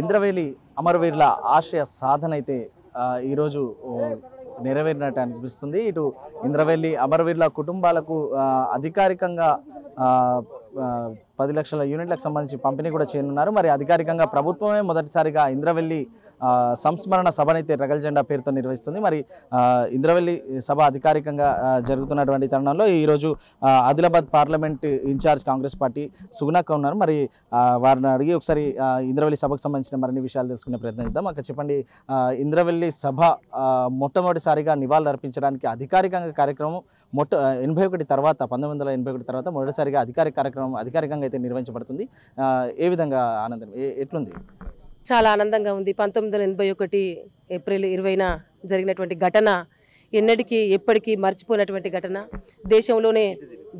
ఇంద్రవేలి అమరవీరుల ఆశయ సాధన అయితే ఈరోజు నెరవేరినట్టు అనిపిస్తుంది. ఇటు ఇంద్రవేలి అమరవీరుల కుటుంబాలకు అధికారికంగా 10 లక్షల యూనిట్లకు సంబంధించి పంపిణీ కూడా చేయనున్నారు. మరి అధికారికంగా ప్రభుత్వమే మొదటిసారిగా ఇంద్రవెల్లి సంస్మరణ సభనైతే రగల్ జెండా పేరుతో నిర్వహిస్తుంది. మరి ఇంద్రవెల్లి సభ అధికారికంగా జరుగుతున్నటువంటి తరుణంలో ఈరోజు Adilabad parliament incharge Congress party సుగుణక్క ఉన్నారు. మరి వారిని అడిగి ఒకసారి ఇంద్రవెల్లి సభకు సంబంధించిన మరిన్ని విషయాలు తెలుసుకునే ప్రయత్నం చేద్దాం. అక్కడ చెప్పండి, ఇంద్రవెల్లి సభ మొట్టమొదటిసారిగా నివాళులు అర్పించడానికి అధికారికంగా కార్యక్రమం 1981 తర్వాత మొదటిసారిగా అధికారికంగా అయితే నిర్వహించబడుతుంది. ఏ విధంగా ఆనందం, ఎట్లుంది? చాలా ఆనందంగా ఉంది. 1981 ఏప్రిల్ 20న జరిగినటువంటి ఘటన ఎన్నటికీ ఎప్పటికీ మర్చిపోయినటువంటి ఘటన. దేశంలోనే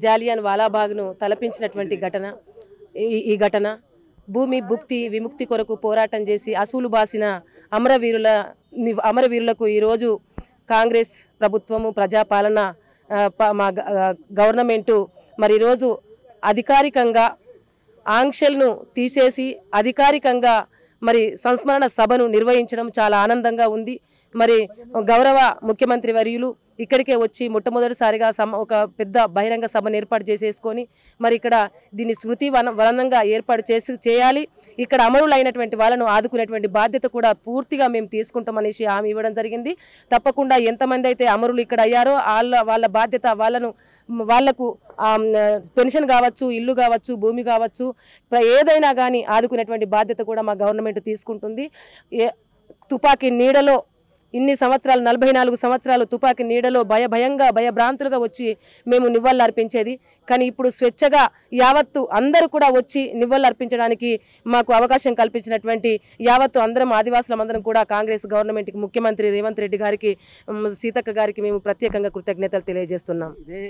జాలియన్ వాలాబాగ్ను తలపించినటువంటి ఘటన ఈ ఘటన. భూమి భుక్తి విముక్తి కొరకు పోరాటం చేసి అసూలు బాసిన అమరవీరులకు ఈరోజు కాంగ్రెస్ ప్రభుత్వము, ప్రజాపాలన, మా గవర్నమెంటు మరి ఈరోజు అధికారికంగా ఆంక్షలను తీసేసి అధికారికంగా మరి సంస్మరణ సభను నిర్వహించడం చాలా ఆనందంగా ఉంది. మరి గౌరవ ముఖ్యమంత్రి వర్యులు ఇక్కడికే వచ్చి మొట్టమొదటిసారిగా ఒక పెద్ద బహిరంగ సభను ఏర్పాటు చేసేసుకొని మరి ఇక్కడ దీన్ని స్మృతి వనంగా ఏర్పాటు చేయాలి. ఇక్కడ అమరులైనటువంటి వాళ్ళను ఆదుకునేటువంటి బాధ్యత కూడా పూర్తిగా మేము తీసుకుంటామనేసి హామీ ఇవ్వడం జరిగింది. తప్పకుండా ఎంతమంది అయితే అమరులు ఇక్కడ అయ్యారో వాళ్ళ బాధ్యత, వాళ్లకు పెన్షన్ కావచ్చు, ఇల్లు కావచ్చు, భూమి కావచ్చు, ఏదైనా కానీ ఆదుకునేటువంటి బాధ్యత కూడా మా గవర్నమెంట్ తీసుకుంటుంది. తుపాకీ నీడలో ఇన్ని సంవత్సరాలు 44 సంవత్సరాలు తుపాకీ నీడలో భయభ్రాంతులుగా వచ్చి మేము నివాళులు అర్పించేది. కానీ ఇప్పుడు స్వేచ్ఛగా యావత్తు అందరూ కూడా వచ్చి నివాళులు అర్పించడానికి మాకు అవకాశం కల్పించినటువంటి యావత్తు అందరం ఆదివాసులం అందరం కూడా కాంగ్రెస్ గవర్నమెంట్కి, ముఖ్యమంత్రి రేవంత్ రెడ్డి గారికి, సీతక్క గారికి మేము ప్రత్యేకంగా కృతజ్ఞతలు తెలియజేస్తున్నాం. ఇదే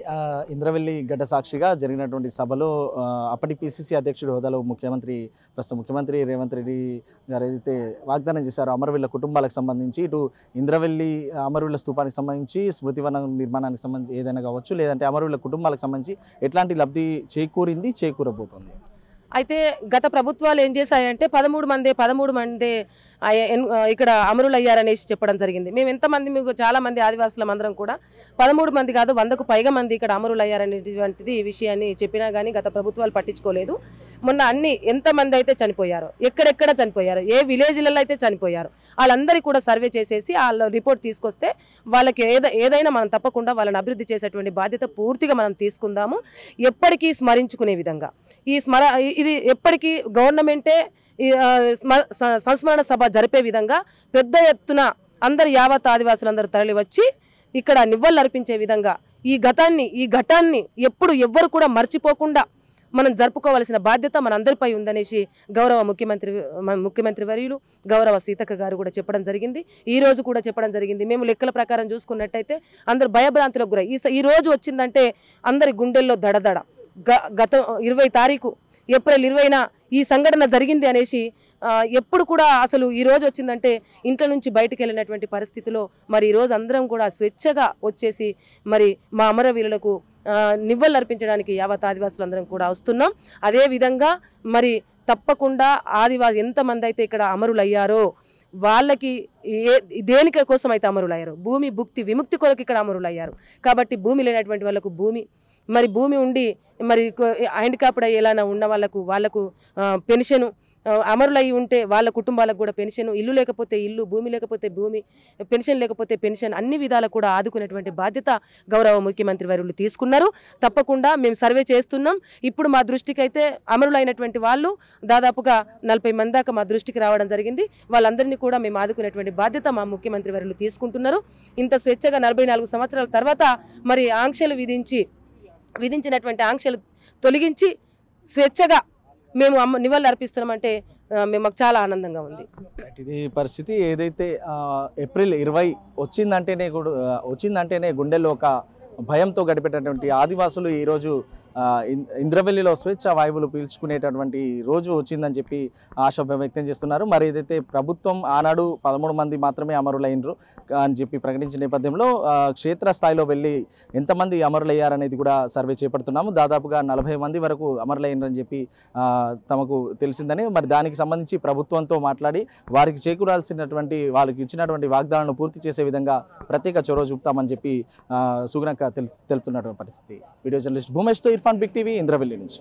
ఇంద్రవెల్లి గడ్డ సాక్షిగా జరిగినటువంటి సభలో అప్పటి పిసిసి అధ్యక్షుడు హోదాలో ప్రస్తుత ముఖ్యమంత్రి రేవంత్ రెడ్డి గారు ఏదైతే వాగ్దానం చేశారో అమరవీరుల కుటుంబాలకు సంబంధించి, ఇటు ఇంద్రవెల్లి అమరవీరుల స్తూపానికి సంబంధించి, స్మృతివనం నిర్మాణానికి సంబంధించి ఏదైనా కావచ్చు, లేదంటే అమరవీరుల కుటుంబాలకు సంబంధించి ఎట్లాంటి లబ్ధి చేకూరబోతోంది? అయితే గత ప్రభుత్వాలు ఏం చేశాయంటే 13 మంది ఇక్కడ అమరులు అయ్యారనేసి చెప్పడం జరిగింది. మేము ఎంతమంది, మీకు చాలా మంది ఆదివాసులం అందరం కూడా 13 మంది కాదు 100కు పైగా మంది ఇక్కడ అమరులు అయ్యారనేటువంటిది విషయాన్ని చెప్పినా కానీ గత ప్రభుత్వాలు పట్టించుకోలేదు. మొన్న ఎంతమంది అయితే చనిపోయారో, ఎక్కడెక్కడ చనిపోయారో, ఏ విలేజ్లలో అయితే చనిపోయారో వాళ్ళందరికీ కూడా సర్వే చేసేసి వాళ్ళ రిపోర్ట్ తీసుకొస్తే వాళ్ళకి ఏదైనా మనం తప్పకుండా వాళ్ళని అభివృద్ధి చేసేటువంటి బాధ్యత పూర్తిగా మనం తీసుకుందాము. ఎప్పటికీ స్మరించుకునే విధంగా ఇది ఎప్పటికీ గవర్నమెంటే సంస్మరణ సభ జరిపే విధంగా పెద్ద ఎత్తున అందరు యావత్ ఆదివాసులందరూ తరలి వచ్చి ఇక్కడ నివాళులు అర్పించే విధంగా ఈ ఘటాన్ని ఎప్పుడు ఎవ్వరు కూడా మర్చిపోకుండా మనం జరుపుకోవాల్సిన బాధ్యత మనందరిపై ఉందనేసి గౌరవ ముఖ్యమంత్రి వర్యులు గౌరవ సీతక్క గారు కూడా చెప్పడం జరిగింది. ఈ రోజు కూడా చెప్పడం జరిగింది. మేము లెక్కల ప్రకారం చూసుకున్నట్టయితే అందరు భయభ్రాంతులకు గురై ఈ రోజు వచ్చిందంటే అందరి గుండెల్లో దడదడ. గత 20 తారీఖు ఏప్రిల్ 20న ఈ సంఘటన జరిగింది అనేసి ఎప్పుడు కూడా అసలు ఈ రోజు వచ్చిందంటే ఇంట్లో నుంచి బయటకు వెళ్ళినటువంటి పరిస్థితిలో మరి ఈరోజు అందరం కూడా స్వేచ్ఛగా వచ్చేసి మరి మా అమరవీరులకు నివాళులు అర్పించడానికి యావత్ ఆదివాసులందరం కూడా వస్తున్నాం. అదేవిధంగా మరి తప్పకుండా ఎంతమంది అయితే ఇక్కడ అమరులు అయ్యారో వాళ్ళకి దేనిక కోసం అయితే అమరులు అయ్యారు, భూమి భుక్తి విముక్తి కొరకు ఇక్కడ అమరులు అయ్యారు. కాబట్టి భూమి లేనటువంటి వాళ్ళకు భూమి ఉండి మరి హ్యాండిక్యాప్డ్ అయ్యేలాగా ఉన్న వాళ్ళకు పెన్షను, అమరులయ్యి ఉంటే వాళ్ళ కుటుంబాలకు కూడా పెన్షన్, ఇల్లు లేకపోతే ఇల్లు, భూమి లేకపోతే భూమి, పెన్షన్ లేకపోతే పెన్షన్, అన్ని విధాలు కూడా ఆదుకునేటువంటి బాధ్యత గౌరవ ముఖ్యమంత్రి వర్యులు తీసుకున్నారు. తప్పకుండా మేము సర్వే చేస్తున్నాం. ఇప్పుడు మా దృష్టికి అయితే అమరులైనటువంటి వాళ్ళు దాదాపుగా 40 మంది దాకా మా దృష్టికి రావడం జరిగింది. వాళ్ళందరినీ కూడా మేము ఆదుకునేటువంటి బాధ్యత మా ముఖ్యమంత్రి వర్యులు తీసుకుంటున్నారు. ఇంత స్వేచ్ఛగా 44 సంవత్సరాల తర్వాత మరి ఆంక్షలు విధించినటువంటి ఆంక్షలు తొలగించి స్వేచ్ఛగా మేము నివాళులు అర్పిస్తున్నామంటే మాకు చాలా ఆనందంగా ఉంది. ఇది పరిస్థితి. ఏదైతే ఏప్రిల్ 20 వచ్చిందంటేనే గుండెల్లో ఒక భయంతో గడిపేటటువంటి ఆదివాసులు ఈరోజు ఇంద్రవెల్లిలో స్వేచ్ఛ వాయువులు పీల్చుకునేటటువంటి రోజు వచ్చిందని చెప్పి ఆశ వ్యక్తం చేస్తున్నారు. మరి ఏదైతే ప్రభుత్వం ఆనాడు 13 మంది మాత్రమే అమరులైనరు అని చెప్పి ప్రకటించిన నేపథ్యంలో క్షేత్రస్థాయిలో వెళ్ళి ఎంతమంది అమరులయ్యారనేది కూడా సర్వే చేపడుతున్నాము. దాదాపుగా 40 మంది వరకు అమరులైనరని చెప్పి తమకు తెలిసిందని, మరి దానికి సంబంధించి ప్రభుత్వంతో మాట్లాడి వారికి చేకూరాల్సినటువంటి వాళ్ళకి ఇచ్చినటువంటి వాగ్దానాలను పూర్తి చేసే విధంగా ప్రత్యేక చొరవ చూపుతామని చెప్పి సుగుణక్క తెలుపుతున్నటువంటి పరిస్థితి. వీడియో జర్నలిస్ట్ భూమేష్తో ఇర్ఫాన్, బిగ్ టీవీ, ఇంద్రవెల్లి నుంచి.